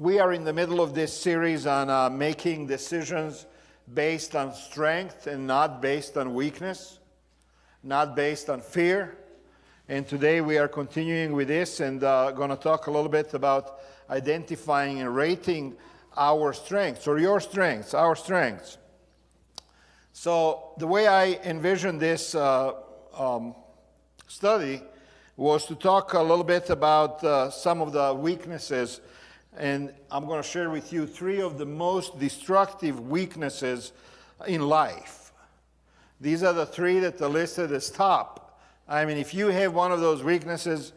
We are in the middle of this series on making decisions based on strength and not based on weakness, not based on fear. And today we are continuing with this and going to talk a little bit about identifying and rating our strengths, or your strengths, our strengths. So the way I envisioned this study was to talk a little bit about some of the weaknesses, and I'm going to share with you 3 of the most destructive weaknesses in life. These are the 3 that are listed as top. I mean, if you have one of those weaknesses,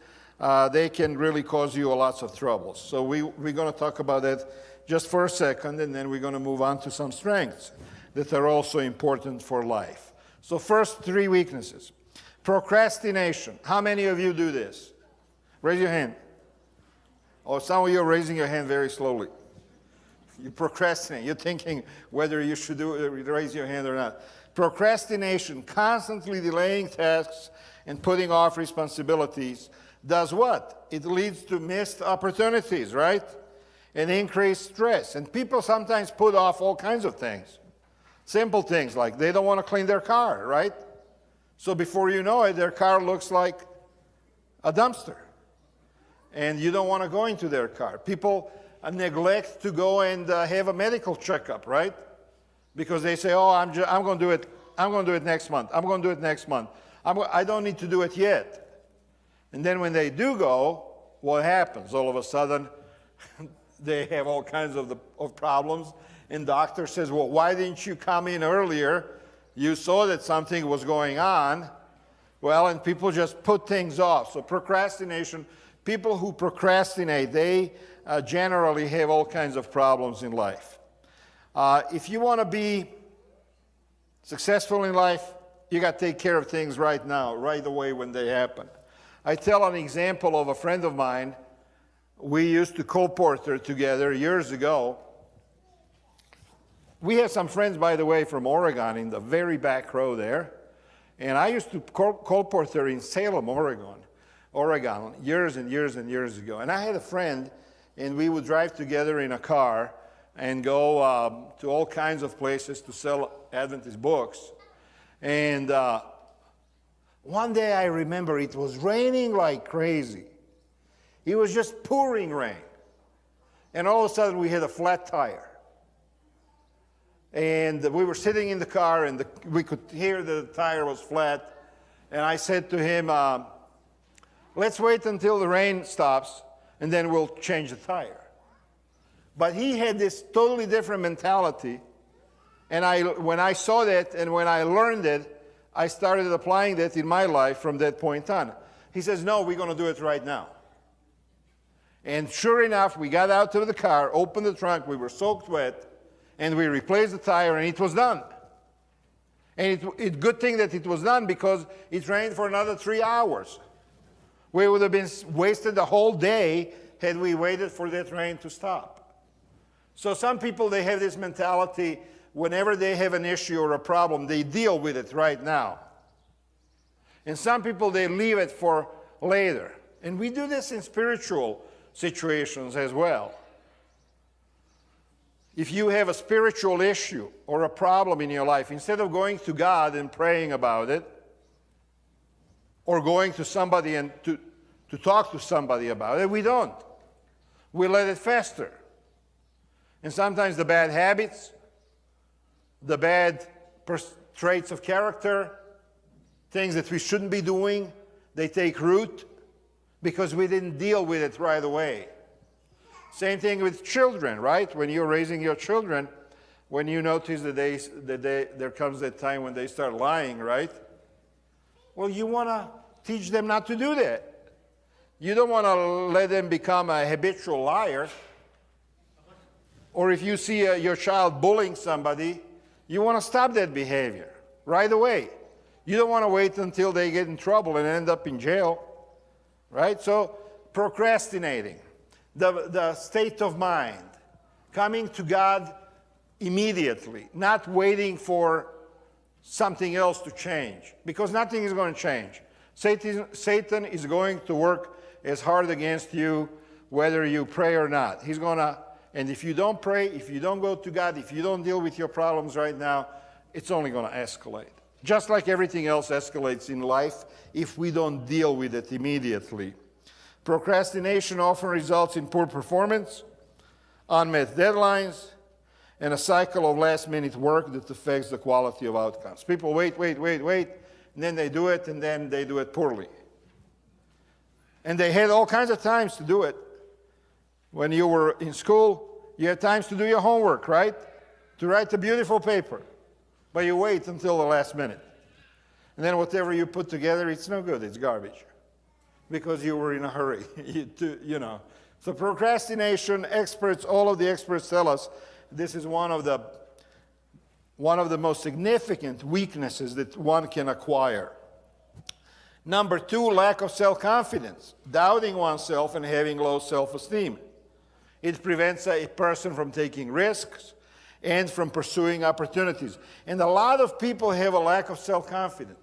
they can really cause you lots of troubles. So we're going to talk about that just for a second, and then we're going to move on to some strengths that are also important for life. So first, 3 weaknesses. Procrastination. How many of you do this? Raise your hand. Oh, some of you are raising your hand very slowly. You procrastinate. You're thinking whether you should raise your hand or not. Procrastination, constantly delaying tasks and putting off responsibilities, does what? It leads to missed opportunities, right? And increased stress. And people sometimes put off all kinds of things. Simple things like they don't want to clean their car, right? So before you know it, their car looks like a dumpster. And you don't want to go into their car. People neglect to go and have a medical checkup, right? Because they say, oh, I'm going to do it. I'm going to do it next month. I'm going to do it next month. I don't need to do it yet. And then when they do go, what happens? All of a sudden, they have all kinds of problems. And doctor says, well, why didn't you come in earlier? You saw that something was going on. Well, and people just put things off. So procrastination, people who procrastinate, they generally have all kinds of problems in life. If you want to be successful in life, you got to take care of things right now, right away when they happen. I tell an example of a friend of mine. We used to colporter together years ago. We have some friends, by the way, from Oregon in the very back row there. And I used to colporter in Salem, Oregon, years and years and years ago. And I had a friend, and we would drive together in a car and go to all kinds of places to sell Adventist books. And one day I remember it was raining like crazy. It was just pouring rain. And all of a sudden we had a flat tire. And we were sitting in the car, and we could hear the tire was flat. And I said to him, let's wait until the rain stops, and then we'll change the tire. But he had this totally different mentality. And when I saw that and when I learned it, I started applying that in my life from that point on. He says, no, we're going to do it right now. And sure enough, we got out of the car, opened the trunk, we were soaked wet, and we replaced the tire, and it was done. And it's good thing that it was done, because it rained for another 3 hours. We would have been wasted the whole day had we waited for that rain to stop. So some people, they have this mentality, whenever they have an issue or a problem, they deal with it right now. And some people, they leave it for later. And we do this in spiritual situations as well. If you have a spiritual issue or a problem in your life, instead of going to God and praying about it, or going to somebody and to talk to somebody about it, we don't. We let it fester. And sometimes the bad habits, the bad traits of character, things that we shouldn't be doing, they take root because we didn't deal with it right away. Same thing with children, right? When you're raising your children, when you notice that there comes that time when they start lying, right? Well, you want to teach them not to do that. You don't want to let them become a habitual liar. Or if you see your child bullying somebody, you want to stop that behavior right away. You don't want to wait until they get in trouble and end up in jail, right? So procrastinating. The state of mind, coming to God immediately, not waiting for something else to change, because nothing is going to change. Satan is going to work as hard against you whether you pray or not. He's going to And if you don't pray, if you don't go to God, if you don't deal with your problems right now, it's only going to escalate. Just like everything else escalates in life if we don't deal with it immediately. Procrastination often results in poor performance, unmet deadlines, and a cycle of last-minute work that affects the quality of outcomes. People wait, and then they do it, and then they do it poorly. And they had all kinds of times to do it. When you were in school, you had times to do your homework, right? To write a beautiful paper. But you wait until the last minute. And then whatever you put together, it's no good, it's garbage. Because you were in a hurry, you know. So procrastination, all of the experts tell us, this is one of the most significant weaknesses that one can acquire. Number 2, lack of self-confidence, doubting oneself and having low self-esteem. It prevents a person from taking risks and from pursuing opportunities. And a lot of people have a lack of self-confidence.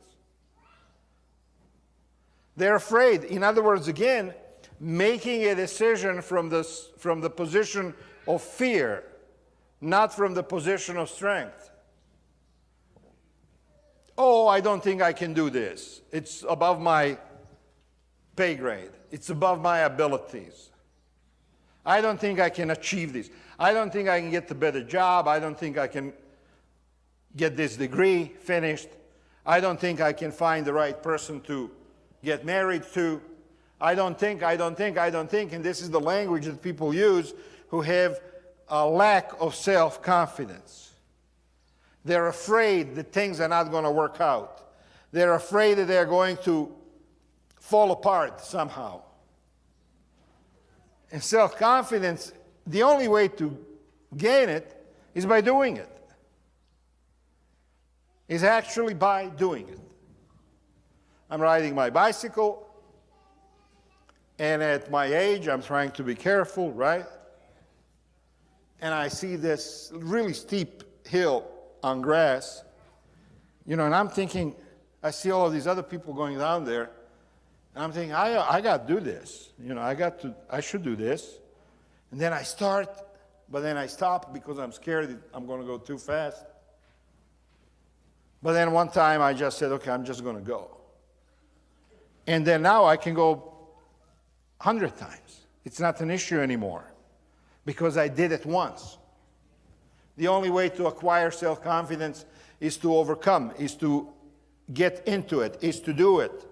They're afraid. In other words, again, making a decision from the position of fear, not from the position of strength. Oh, I don't think I can do this. It's above my pay grade. It's above my abilities. I don't think I can achieve this. I don't think I can get a better job. I don't think I can get this degree finished. I don't think I can find the right person to get married to. I don't think, and this is the language that people use who have a lack of self-confidence. They're afraid that things are not going to work out. They're afraid that they're going to fall apart somehow. And self-confidence, the only way to gain it is by doing it. Is actually by doing it. I'm riding my bicycle, and at my age, I'm trying to be careful, right? And I see this really steep hill on grass, you know, and I'm thinking, I see all of these other people going down there, and I'm thinking, I got to do this. You know, I should do this. And then I start, but then I stop because I'm scared that I'm going to go too fast. But then one time I just said, okay, I'm just going to go. And then now I can go 100 times. It's not an issue anymore because I did it once. The only way to acquire self-confidence is to overcome, is to get into it, is to do it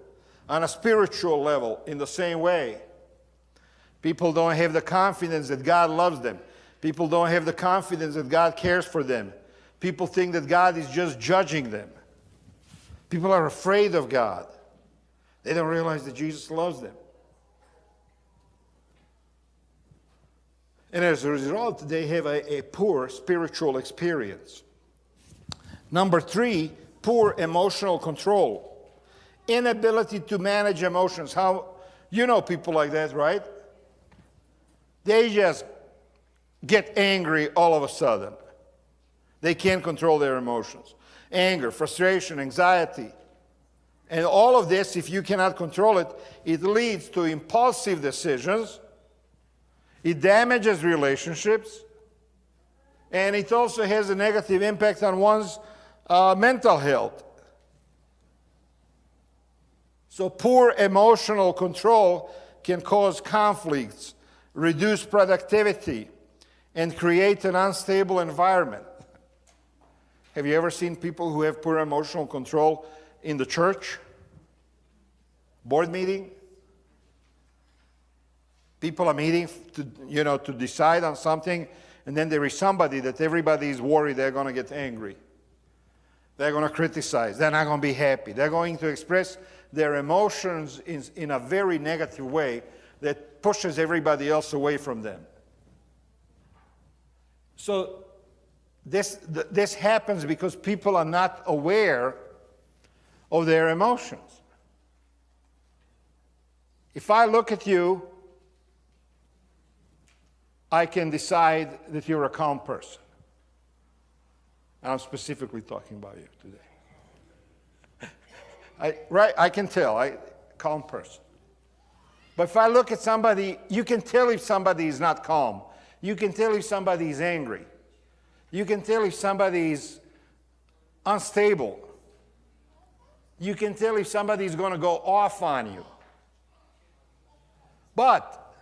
on a spiritual level in the same way. People don't have the confidence that God loves them. People don't have the confidence that God cares for them. People think that God is just judging them. People are afraid of God. They don't realize that Jesus loves them. And as a result, they have a poor spiritual experience. Number 3, poor emotional control. Inability to manage emotions. You know people like that, right? They just get angry all of a sudden. They can't control their emotions. Anger, frustration, anxiety. And all of this, if you cannot control it, it leads to impulsive decisions. It damages relationships, and it also has a negative impact on one's mental health. So poor emotional control can cause conflicts, reduce productivity, and create an unstable environment. Have you ever seen people who have poor emotional control in the church? Board meeting? People are meeting to decide on something, and then there is somebody that everybody is worried they're going to get angry. They're going to criticize. They're not going to be happy. They're going to express their emotions in a very negative way that pushes everybody else away from them. So this happens because people are not aware of their emotions. If I look at you, I can decide that you're a calm person. I'm specifically talking about you today. I can tell, calm person. But if I look at somebody, you can tell if somebody is not calm. You can tell if somebody is angry. You can tell if somebody is unstable. You can tell if somebody is going to go off on you. But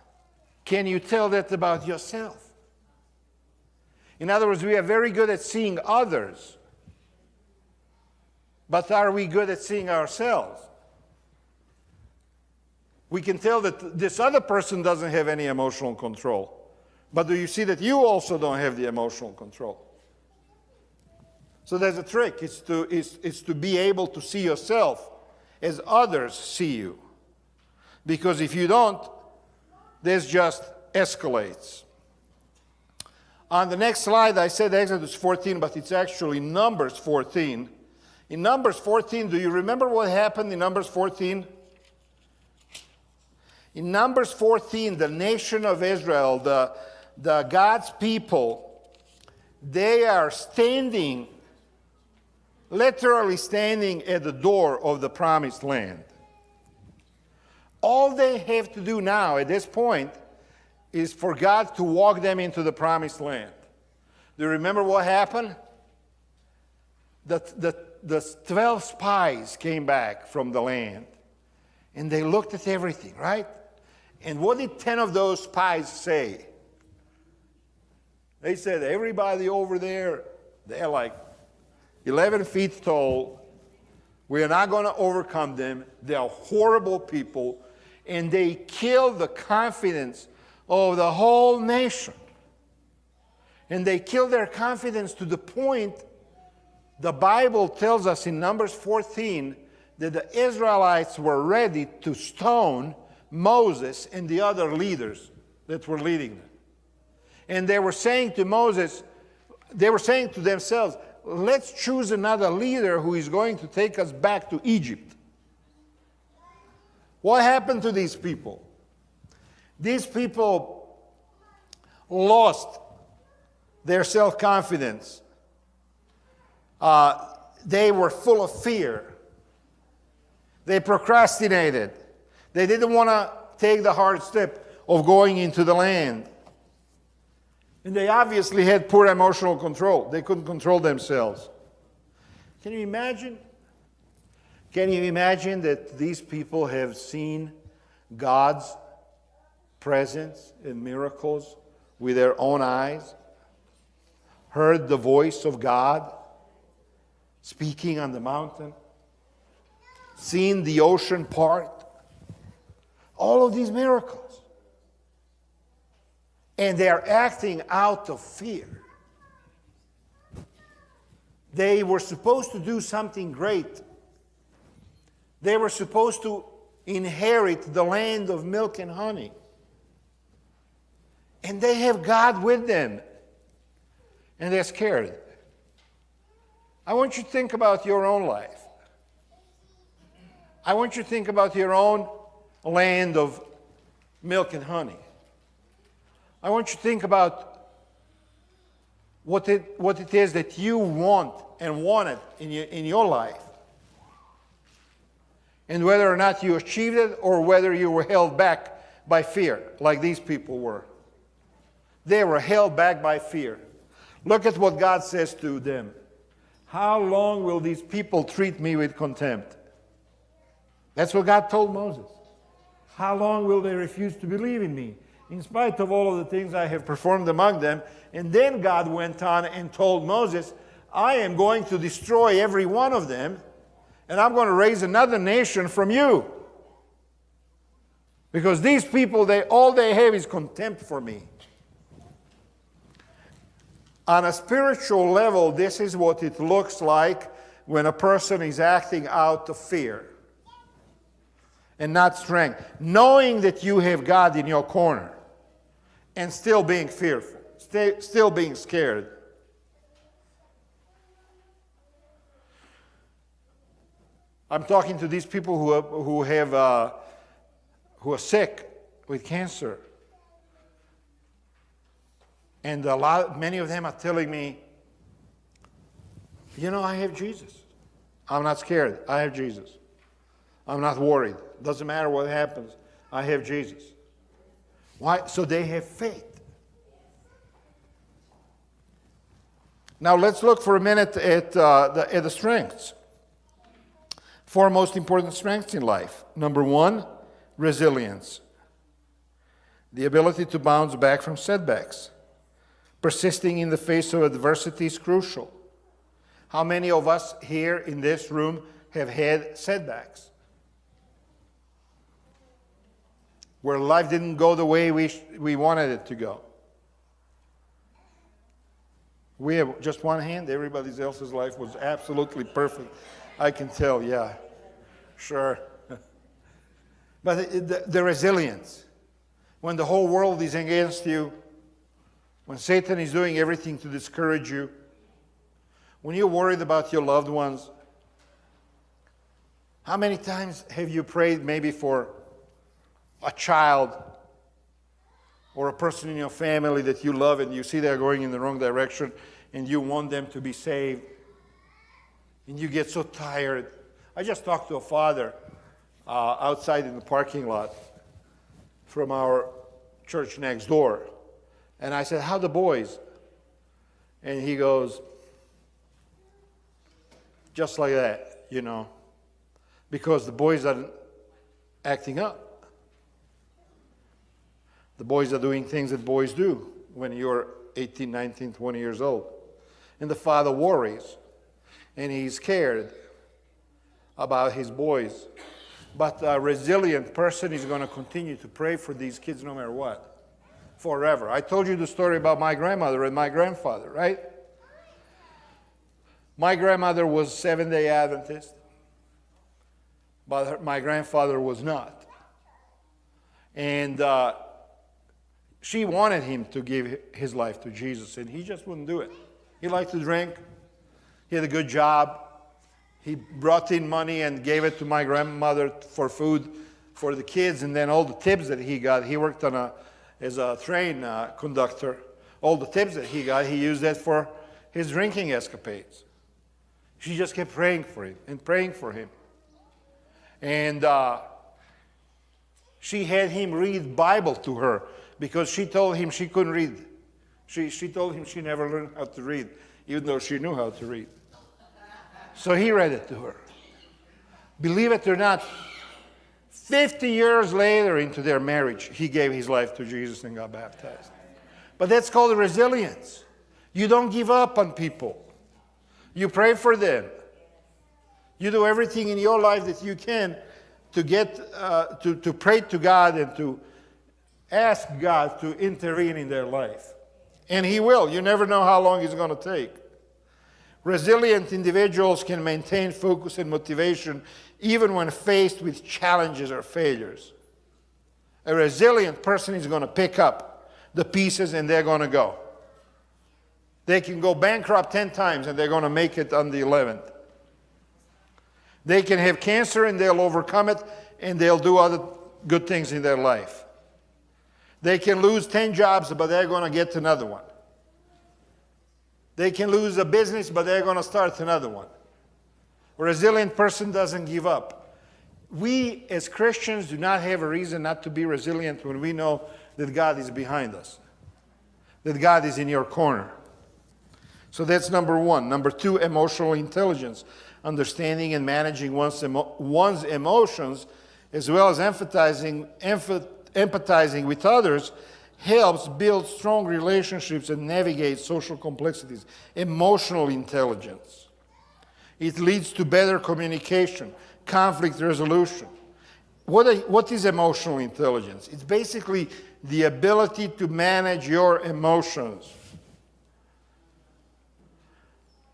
can you tell that about yourself? In other words, we are very good at seeing others. But are we good at seeing ourselves? We can tell that this other person doesn't have any emotional control. But do you see that you also don't have the emotional control? So there's a trick. It's to be able to see yourself as others see you. Because if you don't, this just escalates. On the next slide, I said Exodus 14, but it's actually Numbers 14. In Numbers 14, do you remember what happened in Numbers 14? In Numbers 14, the nation of Israel, the God's people, they are standing, literally standing at the door of the promised land. All they have to do now at this point is for God to walk them into the promised land. Do you remember what happened? The 12 spies came back from the land, and they looked at everything, right? And what did 10 of those spies say? They said, everybody over there, they're like 11 feet tall. We are not going to overcome them. They are horrible people. And they killed the confidence of the whole nation. And they killed their confidence to the point, the Bible tells us in Numbers 14, that the Israelites were ready to stone Moses and the other leaders that were leading them. And they were saying to Moses, they were saying to themselves, let's choose another leader who is going to take us back to Egypt. What happened to these people? These people lost their self-confidence. They were full of fear. They procrastinated. They didn't want to take the hard step of going into the land. And they obviously had poor emotional control. They couldn't control themselves. Can you imagine? Can you imagine that these people have seen God's presence and miracles with their own eyes? Heard the voice of God speaking on the mountain? Seen the ocean part? All of these miracles. And they are acting out of fear. They were supposed to do something great. They were supposed to inherit the land of milk and honey. And they have God with them. And they're scared. I want you to think about your own life. I want you to think about your own land of milk and honey. I want you to think about what it is that you want and wanted in your life. And whether or not you achieved it or whether you were held back by fear, like these people were. They were held back by fear. Look at what God says to them. How long will these people treat me with contempt? That's what God told Moses. How long will they refuse to believe in me, in spite of all of the things I have performed among them? And then God went on and told Moses, I am going to destroy every one of them, and I'm going to raise another nation from you. Because these people, all they have is contempt for me. On a spiritual level, this is what it looks like when a person is acting out of fear and not strength. Knowing that you have God in your corner and still being fearful, still being scared. I'm talking to these people who are sick with cancer. And many of them are telling me, you know, I have Jesus. I'm not scared. I have Jesus. I'm not worried. Doesn't matter what happens. I have Jesus. Why? So they have faith. Now let's look for a minute at the strengths. 4 most important strengths in life. Number 1, resilience. The ability to bounce back from setbacks. Persisting in the face of adversity is crucial. How many of us here in this room have had setbacks? Where life didn't go the way we wanted it to go. We have just one hand. Everybody else's life was absolutely perfect. I can tell, yeah. Sure. But the resilience. When the whole world is against you, when Satan is doing everything to discourage you, when you're worried about your loved ones, how many times have you prayed maybe for a child or a person in your family that you love and you see they're going in the wrong direction and you want them to be saved, and you get so tired? I just talked to a father outside in the parking lot from our church next door. And I said, "How the boys?" And he goes, just like that, you know, because the boys are acting up. The boys are doing things that boys do when you're 18, 19, 20 years old. And the father worries, and he's scared about his boys. But a resilient person is going to continue to pray for these kids no matter what, forever. I told you the story about my grandmother and my grandfather, right? My grandmother was Seventh-day Adventist, but my grandfather was not. And she wanted him to give his life to Jesus, and he just wouldn't do it. He liked to drink. He had a good job. He brought in money and gave it to my grandmother for food for the kids, and then all the tips that he got, he worked as a train conductor. All the tips that he got, he used that for his drinking escapades. She just kept praying for him and praying for him. And she had him read Bible to her because she told him she couldn't read. She told him she never learned how to read, even though she knew how to read. So he read it to her. Believe it or not, 50 years later into their marriage, he gave his life to Jesus and got baptized. But that's called resilience. You don't give up on people. You pray for them. You do everything in your life that you can to get to pray to God and to ask God to intervene in their life. And He will. You never know how long it's going to take. Resilient individuals can maintain focus and motivation even when faced with challenges or failures. A resilient person is going to pick up the pieces and they're going to go. They can go bankrupt 10 times and they're going to make it on the 11th. They can have cancer and they'll overcome it and they'll do other good things in their life. They can lose 10 jobs, but they're going to get another one. They can lose a business, but they're going to start another one. A resilient person doesn't give up. We as Christians do not have a reason not to be resilient when we know that God is behind us, that God is in your corner. So that's number one. Number two, emotional intelligence. Understanding and managing one's emotions, as well as empathizing with others, helps build strong relationships and navigate social complexities. Emotional intelligence. It leads to better communication, conflict resolution. What is emotional intelligence? It's basically the ability to manage your emotions.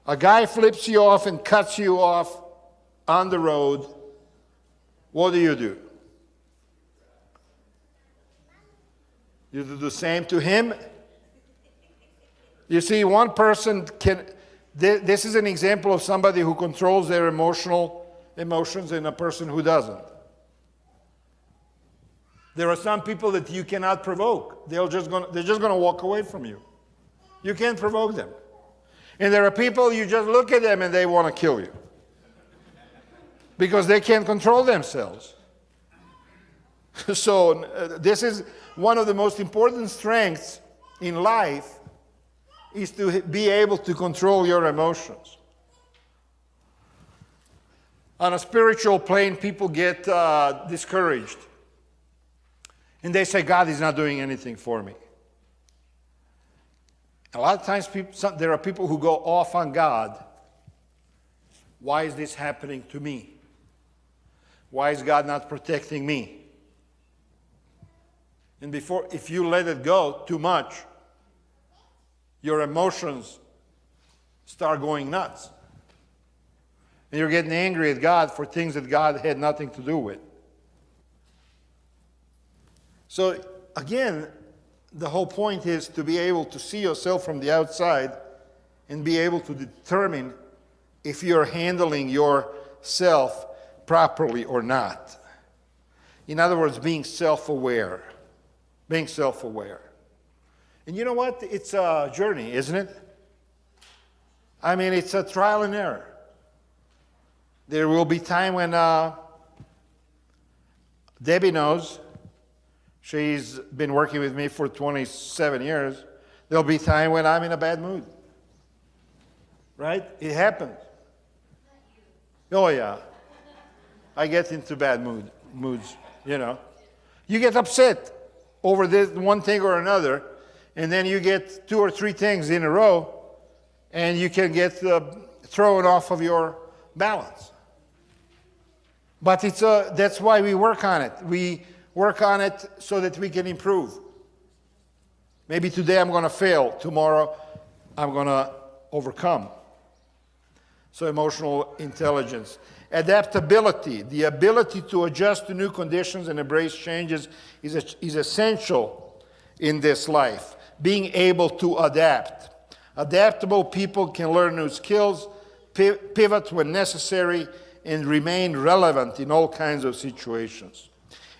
A guy flips you off and cuts you off on the road. What do? You do the same to him. You see, one person can... This is an example of somebody who controls their emotions and a person who doesn't. There are some people that you cannot provoke. They're just going to walk away from you. You can't provoke them. And there are people, you just look at them and they want to kill you because they can't control themselves. So this is one of the most important strengths in life, is to be able to control your emotions. On a spiritual plane, people get discouraged. And they say, God is not doing anything for me. A lot of times there are people who go off on God. Why is this happening to me? Why is God not protecting me? And if you let it go too much, your emotions start going nuts. And you're getting angry at God for things that God had nothing to do with. So again, the whole point is to be able to see yourself from the outside and be able to determine if you're handling yourself properly or not. In other words, being self-aware. Being self-aware. And you know what? It's a journey, isn't it? I mean, it's a trial and error. There will be time when Debbie knows. She's been working with me for 27 years. There'll be time when I'm in a bad mood. Right? It happens. Oh, yeah. I get into bad moods, you know. You get upset over this one thing or another, and then you get 2 or 3 things in a row, and you can get thrown off of your balance. But that's why we work on it. We work on it so that we can improve. Maybe today I'm going to fail. Tomorrow I'm going to overcome. So emotional intelligence. Adaptability, the ability to adjust to new conditions and embrace changes is essential in this life. Being able to adapt. Adaptable people can learn new skills, pivot when necessary, and remain relevant in all kinds of situations.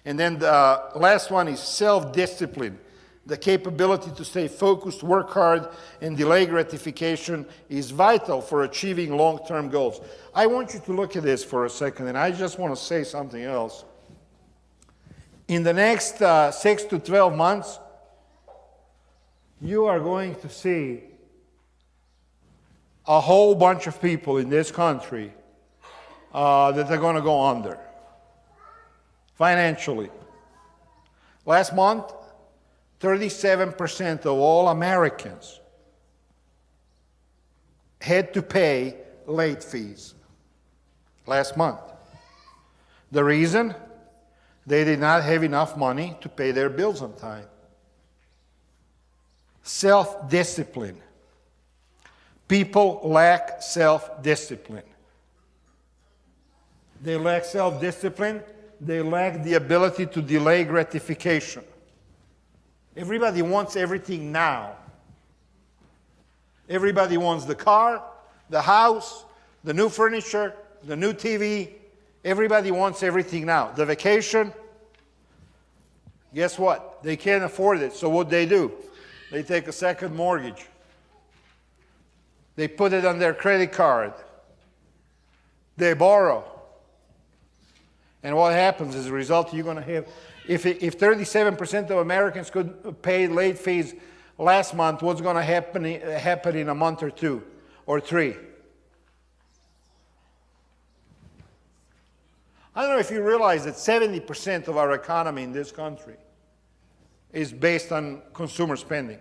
And then the last one is self-discipline. The capability to stay focused, work hard, and delay gratification is vital for achieving long-term goals. I want you to look at this for a second, and I just want to say something else. In the next 6 to 12 months, you are going to see a whole bunch of people in this country that are going to go under financially. Last month, 37% of all Americans had to pay late fees last month. The reason? They did not have enough money to pay their bills on time. Self-discipline. People lack self-discipline. They lack self-discipline. They lack the ability to delay gratification. Everybody wants everything now. Everybody wants the car, the house, the new furniture, the new TV. Everybody wants everything now. The vacation, guess what? They can't afford it. So what do? They take a second mortgage. They put it on their credit card. They borrow. And what happens as a result, you're going to have, if 37% of Americans could pay late fees last month, what's going to happen in a month or 2 or 3? I don't know if you realize that 70% of our economy in this country is based on consumer spending.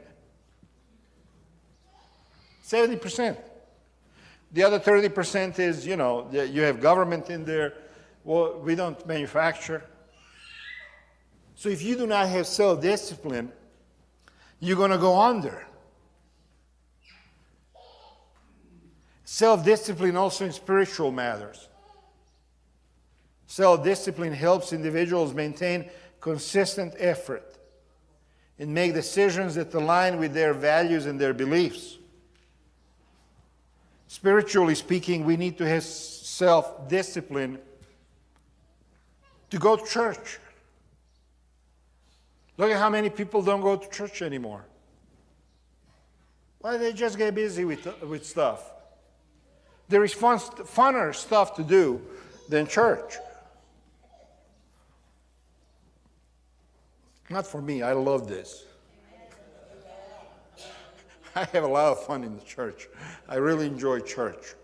70%. The other 30% is, you know, you have government in there. Well, we don't manufacture. So if you do not have self-discipline, you're going to go under. Self-discipline also in spiritual matters. Self-discipline helps individuals maintain consistent effort and make decisions that align with their values and their beliefs. Spiritually speaking, we need to have self-discipline to go to church. Look at how many people don't go to church anymore. Why? They just get busy with stuff. There is funner stuff to do than church. Not for me. I love this. I have a lot of fun in the church. I really enjoy church.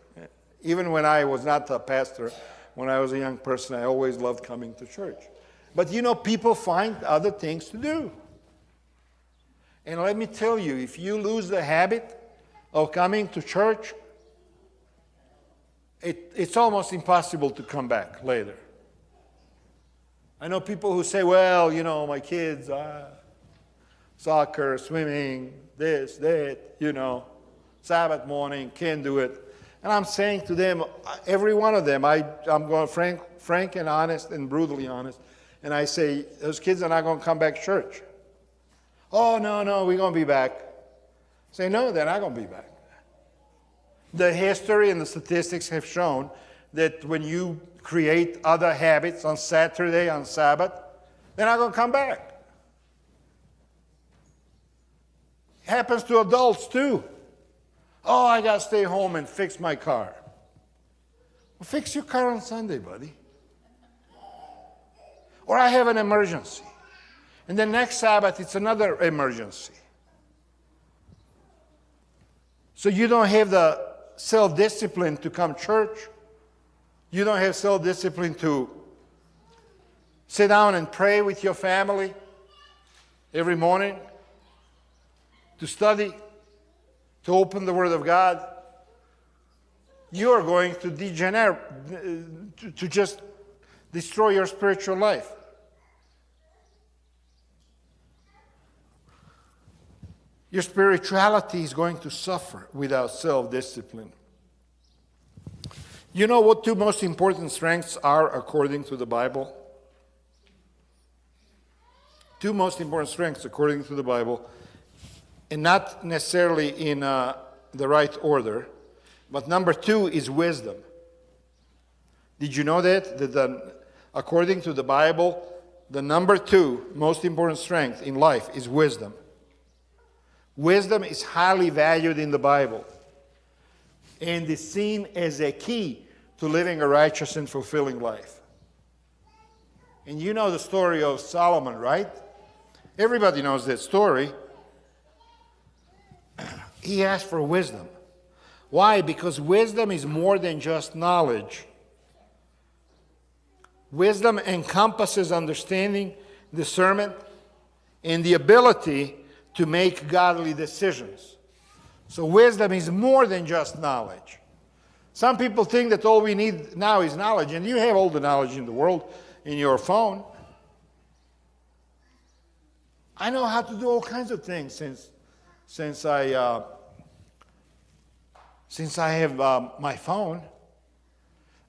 Even when I was not a pastor, when I was a young person, I always loved coming to church. But you know, people find other things to do. And let me tell you, if you lose the habit of coming to church, it's almost impossible to come back later. I know people who say, well, you know, my kids, soccer, swimming, this, that, you know, Sabbath morning, can't do it. And I'm saying to them, every one of them, I'm going frank and honest and brutally honest, and I say, those kids are not going to come back to church. Oh, no, we're going to be back. Say, no, they're not going to be back. The history and the statistics have shown that when you create other habits on Saturday, on Sabbath, they're not going to come back. It happens to adults too. Oh, I got to stay home and fix my car. Well, fix your car on Sunday, buddy. Or I have an emergency. And then next Sabbath, it's another emergency. So you don't have the self-discipline to come to church. You don't have self-discipline to sit down and pray with your family every morning, to study, to open the Word of God. You are going to degenerate, to just destroy your spiritual life. Your spirituality is going to suffer without self-discipline. You know what two most important strengths are according to the Bible? Two most important strengths according to the Bible, and not necessarily in the right order, but number two is wisdom. Did you know that according to the Bible, the number two most important strength in life is wisdom? Wisdom is highly valued in the Bible and is seen as a key to living a righteous and fulfilling life. And you know the story of Solomon, right? Everybody knows that story. He asked for wisdom. Why? Because wisdom is more than just knowledge. Wisdom encompasses understanding, discernment, and the ability to make godly decisions. So wisdom is more than just knowledge. Some people think that all we need now is knowledge, and you have all the knowledge in the world in your phone. I know how to do all kinds of things since I have my phone.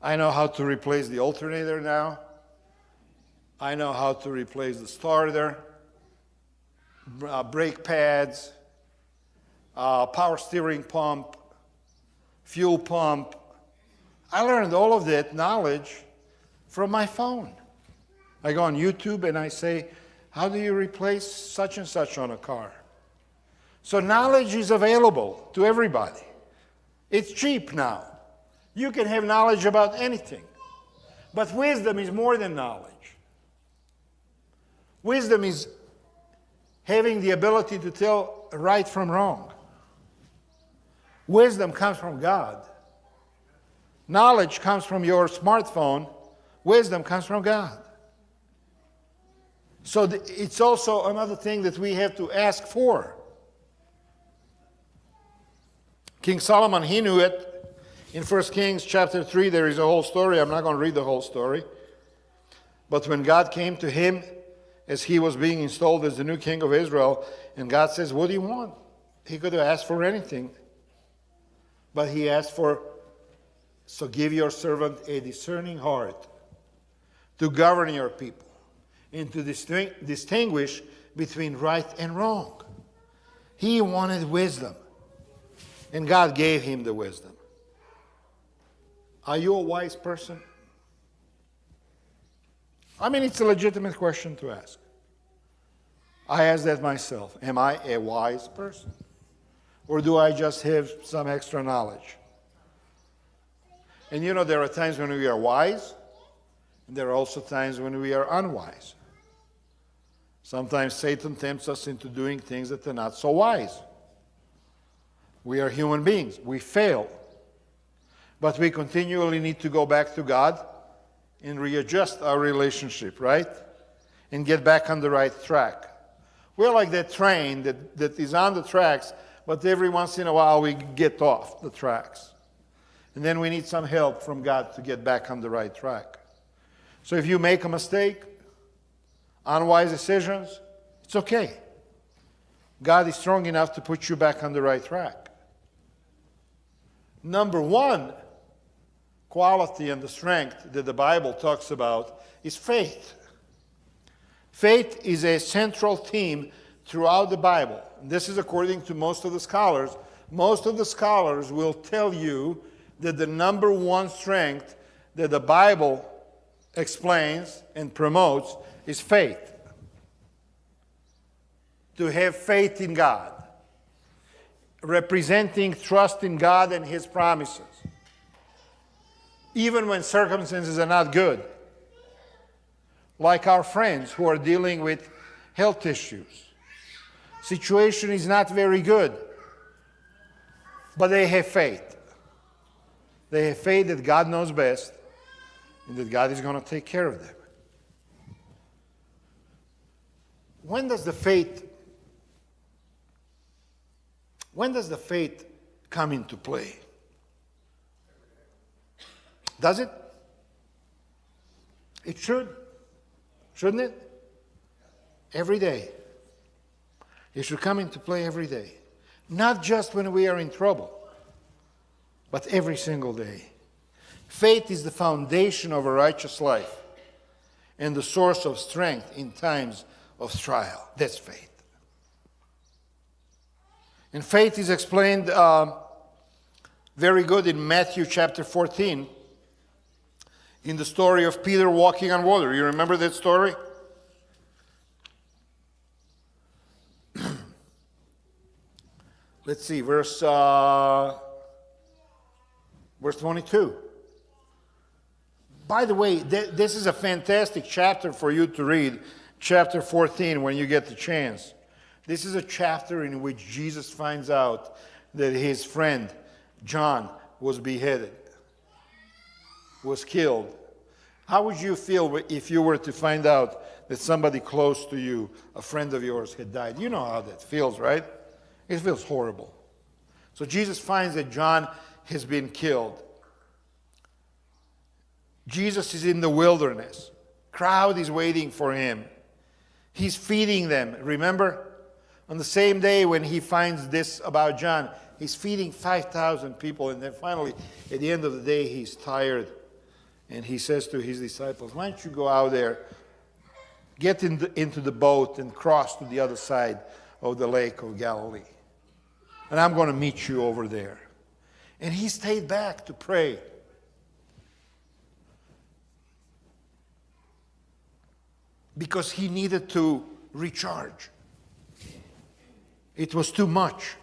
I know how to replace the alternator now. I know how to replace the starter, brake pads, power steering pump, fuel pump. I learned all of that knowledge from my phone. I go on YouTube and I say, how do you replace such and such on a car? So knowledge is available to everybody. It's cheap now. You can have knowledge about anything. But wisdom is more than knowledge. Wisdom is having the ability to tell right from wrong. Wisdom comes from God. Knowledge comes from your smartphone. Wisdom comes from God. So it's also another thing that we have to ask for. King Solomon, he knew it. In 1 Kings chapter 3, there is a whole story. I'm not going to read the whole story. But when God came to him as he was being installed as the new king of Israel, and God says, what do you want? He could have asked for anything. But he asked for, so give your servant a discerning heart to govern your people and to distinguish between right and wrong. He wanted wisdom. And God gave him the wisdom. Are you a wise person? I mean, it's a legitimate question to ask. I ask that myself. Am I a wise person? Or do I just have some extra knowledge? And you know, there are times when we are wise, and there are also times when we are unwise. Sometimes Satan tempts us into doing things that are not so wise. We are human beings. We fail. But we continually need to go back to God and readjust our relationship, right? And get back on the right track. We're like that train that is on the tracks, but every once in a while we get off the tracks. And then we need some help from God to get back on the right track. So if you make a mistake, unwise decisions, it's okay. God is strong enough to put you back on the right track. Number one quality and the strength that the Bible talks about is faith. Faith is a central theme throughout the Bible. This is according to most of the scholars. Most of the scholars will tell you that the number one strength that the Bible explains and promotes is faith. To have faith in God, representing trust in God and His promises, even when circumstances are not good. Like our friends who are dealing with health issues. Situation is not very good, but they have faith. They have faith that God knows best and that God is going to take care of them. When does the faith come into play? Does it? It should. Shouldn't it? Every day. It should come into play every day. Not just when we are in trouble, but every single day. Faith is the foundation of a righteous life and the source of strength in times of trial. That's faith. And faith is explained very good in Matthew chapter 14 in the story of Peter walking on water. You remember that story? Let's see, verse 22. By the way, this is a fantastic chapter for you to read, chapter 14, when you get the chance. This is a chapter in which Jesus finds out that his friend John was beheaded, was killed. How would you feel if you were to find out that somebody close to you, a friend of yours, had died? You know how that feels, right? It feels horrible. So Jesus finds that John has been killed. Jesus is in the wilderness. Crowd is waiting for him. He's feeding them. Remember? On the same day when he finds this about John, he's feeding 5,000 people. And then finally, at the end of the day, he's tired. And he says to his disciples, why don't you go out there, get into the boat and cross to the other side of the lake of Galilee. And I'm going to meet you over there. And he stayed back to pray. Because he needed to recharge. It was too much.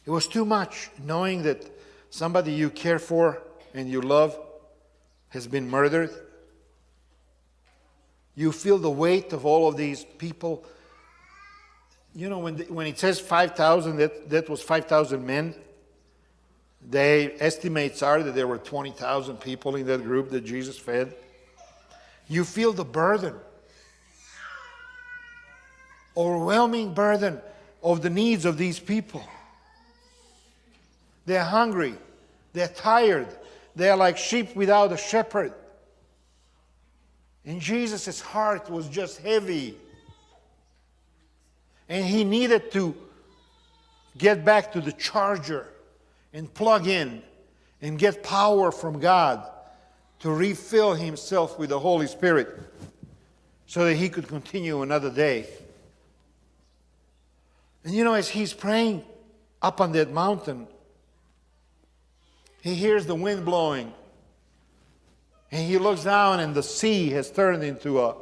It was too much knowing that somebody you care for and you love has been murdered. You feel the weight of all of these people. You know, when it says 5,000, that was 5,000 men. The estimates are that there were 20,000 people in that group that Jesus fed. You feel the burden, overwhelming burden of the needs of these people. They're hungry. They're tired. They're like sheep without a shepherd. And Jesus' heart was just heavy. And he needed to get back to the charger and plug in and get power from God to refill himself with the Holy Spirit so that he could continue another day. And you know, as he's praying up on that mountain, he hears the wind blowing. And he looks down and the sea has turned into a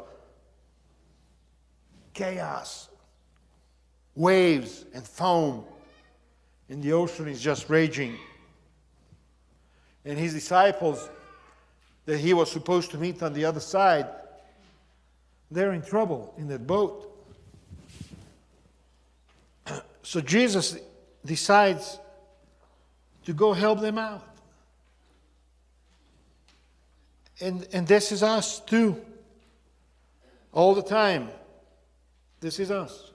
chaos. Waves and foam. And the ocean is just raging. And his disciples that he was supposed to meet on the other side, they're in trouble in that boat. So Jesus decides to go help them out. And this is us too. All the time. This is us.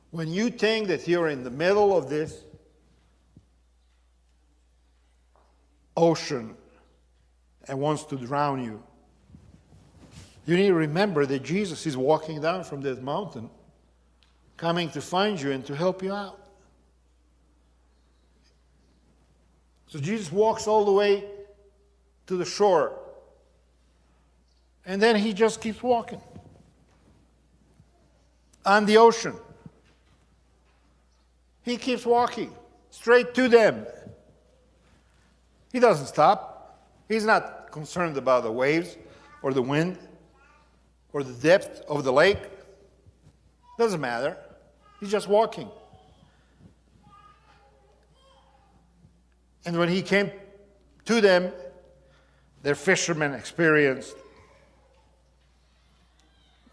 When you think that you're in the middle of this ocean and wants to drown you, you need to remember that Jesus is walking down from that mountain, coming to find you and to help you out. So Jesus walks all the way to the shore. And then he just keeps walking on the ocean. He keeps walking straight to them. He doesn't stop. He's not concerned about the waves or the wind or the depth of the lake. Doesn't matter. He's just walking. And when he came to them, their fishermen experienced.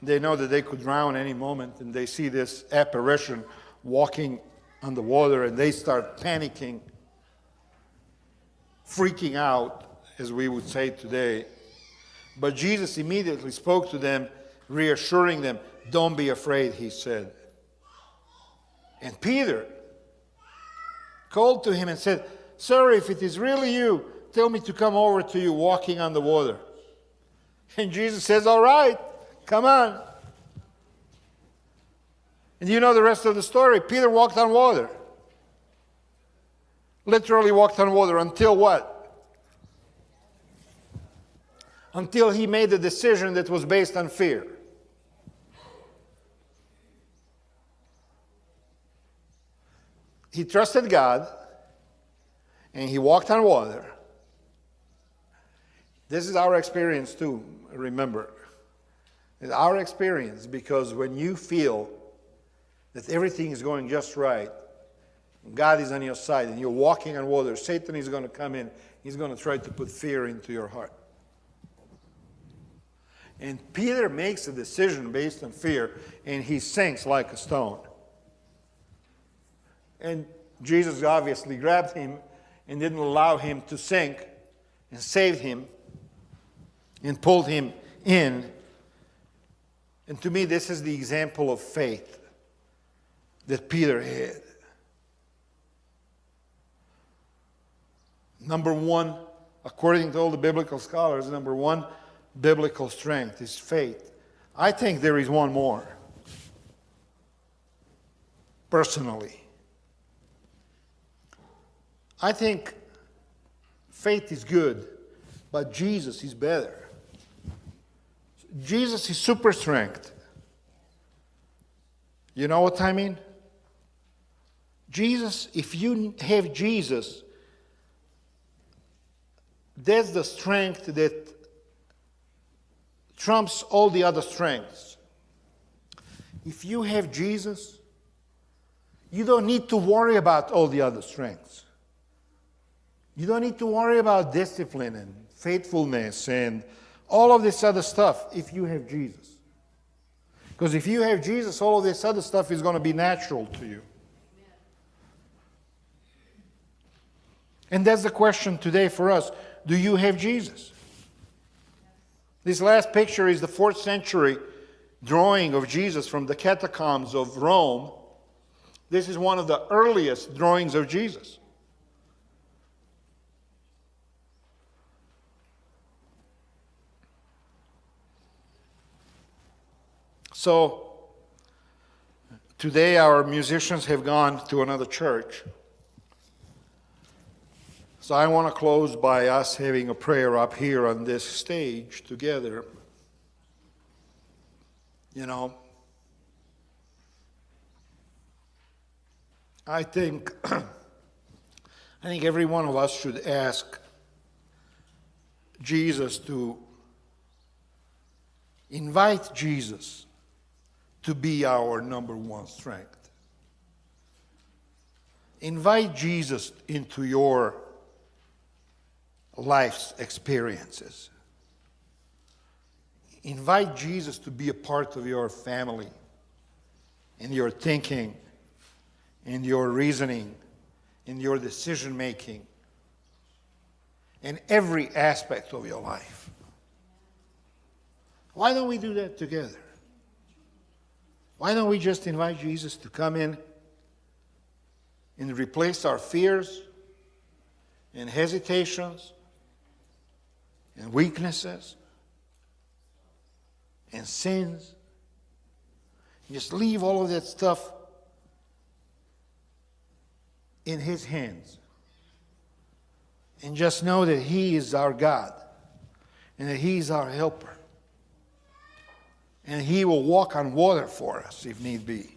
They know that they could drown any moment, and they see this apparition walking on the water, and they start panicking, freaking out, as we would say today. But Jesus immediately spoke to them, reassuring them, "Don't be afraid," he said. And Peter called to him and said, "Sir, if it is really you, tell me to come over to you walking on the water." And Jesus says, "All right, come on." And you know the rest of the story. Peter walked on water. Literally walked on water until what? Until he made a decision that was based on fear. He trusted God and he walked on water. This is our experience too, remember. It's our experience, because when you feel that everything is going just right, God is on your side, and you're walking on water, Satan is going to come in. He's going to try to put fear into your heart. And Peter makes a decision based on fear, and he sinks like a stone. And Jesus obviously grabbed him and didn't allow him to sink, and saved him and pulled him in. And to me, this is the example of faith that Peter had. Number one, according to all the biblical scholars, number one biblical strength is faith. I think there is one more, personally. I think faith is good, but Jesus is better. Jesus is super strength. You know what I mean? Jesus, if you have Jesus, that's the strength that trumps all the other strengths. If you have Jesus, you don't need to worry about all the other strengths. You don't need to worry about discipline and faithfulness and all of this other stuff if you have Jesus. Because if you have Jesus, all of this other stuff is going to be natural to you. And that's the question today for us. Do you have Jesus? This last picture is the 4th century drawing of Jesus from the catacombs of Rome. This is one of the earliest drawings of Jesus. So, today our musicians have gone to another church. So I want to close by us having a prayer up here on this stage together. You know, I think every one of us should ask Jesus to invite Jesus to be our number one strength. Invite Jesus into your life's experiences. Invite Jesus to be a part of your family, in your thinking, in your reasoning, in your decision making, in every aspect of your life. Why don't we do that together? Why don't we just invite Jesus to come in and replace our fears and hesitations and weaknesses and sins? Just leave all of that stuff in His hands. And just know that He is our God and that He is our helper. And He will walk on water for us if need be.